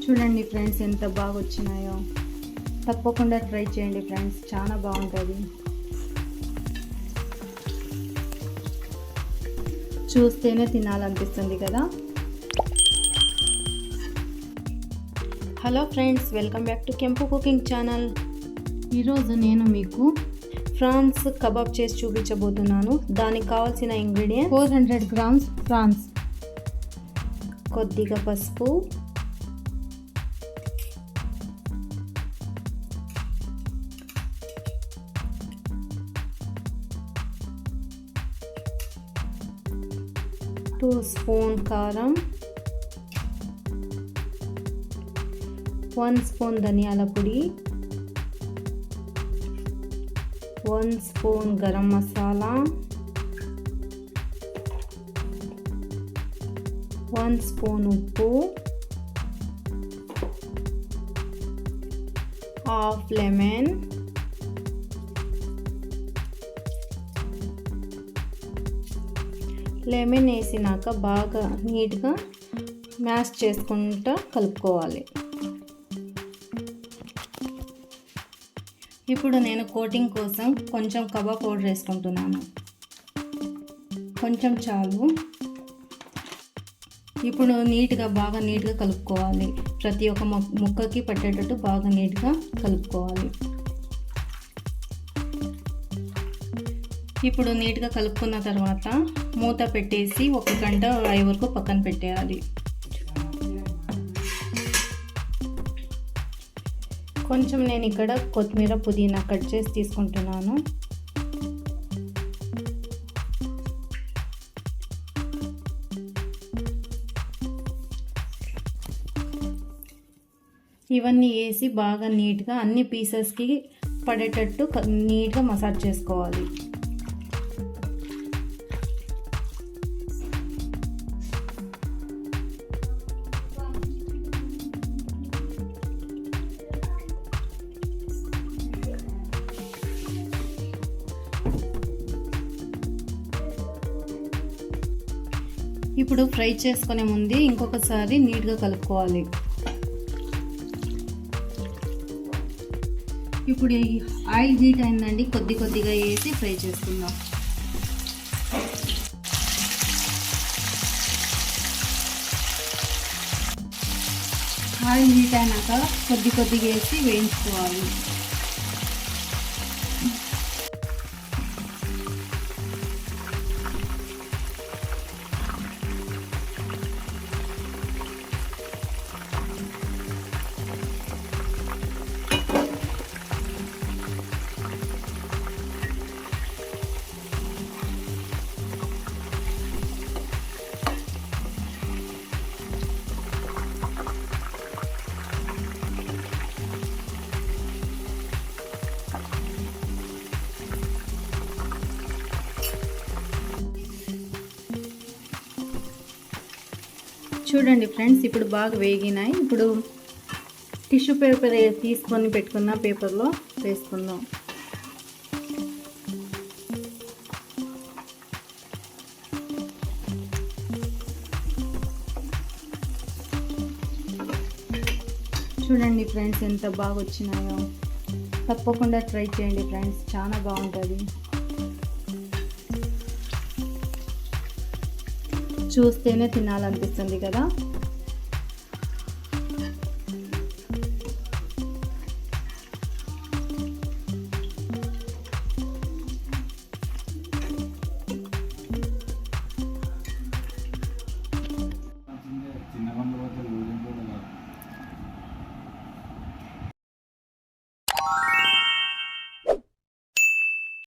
చూడండి ఫ్రెండ్స్ ఎంత బాగా వచ్చినాయో. తప్పకుండా ట్రై చేయండి ఫ్రెండ్స్, చాలా బాగుంటుంది. చూస్తేనే తినాలనిపిస్తుంది కదా. Hello friends, welcome back to కెంపు కుకింగ్ ఛానల్. ఈరోజు నేను మీకు ఫ్రాన్స్ కబాబ్ చేసి చూపించబోతున్నాను. దానికి కావాల్సిన ఇంగ్రీడియంట్ 400 గ్రామ్స్ ఫ్రాన్స్, కొద్దిగా పసుపు, టూ స్పూన్ కారం, 1 స్పూన్ ధనియాల పొడి, 1 స్పూన్ గరం మసాలా, 1 స్పూన్ ఉప్పు, హాఫ్ లెమన్, లెమన్ వేసినాక బాగా నీట్గా మ్యాష్ చేసుకుంటూ కలుపుకోవాలి. ఇప్పుడు నేను కోటింగ్ కోసం కొంచెం కబాబ్ పౌడర్ వేసుకుంటున్నాను, కొంచెం చాలు. ఇప్పుడు బాగా నీట్గా కలుపుకోవాలి. ప్రతి ఒక్క ముక్కకి పట్టేటట్టు బాగా నీట్గా కలుపుకోవాలి. ఇప్పుడు నీట్గా కలుపుకున్న తర్వాత మూత పెట్టేసి 1 గంట అయ్యే వరకు పక్కన పెట్టేయాలి. కొంచెం నేను ఇక్కడ కొత్తిమీర, పుదీనా కట్ చేసి తీసుకుంటున్నాను. ఇవన్నీ వేసి బాగా నీట్గా అన్ని పీసెస్కి పడేటట్టు నీట్గా మసాజ్ చేసుకోవాలి. ఇప్పుడు ఫ్రై చేసుకునే ముందు ఇంకొకసారి నీట్గా కలుపుకోవాలి. ఇప్పుడు ఆయిల్ హీట్ అయిందండి, కొద్దిగా వేసి ఫ్రై చేసుకుందాం. ఆయిల్ హీట్ అయినాక కొద్దిగా వేసి వేయించుకోవాలి. చూడండి ఫ్రెండ్స్, ఇప్పుడు బాగా వేగినాయి. ఇప్పుడు టిష్యూ పేపర్ తీసుకొని పెట్టుకున్న పేపర్లో వేసుకుందాం. చూడండి ఫ్రెండ్స్ ఎంత బాగా వచ్చినాయో. తప్పకుండా ట్రై చేయండి ఫ్రెండ్స్, చాలా బాగుంటుంది. చూస్తేనే తినాలనిపిస్తుంది కదా.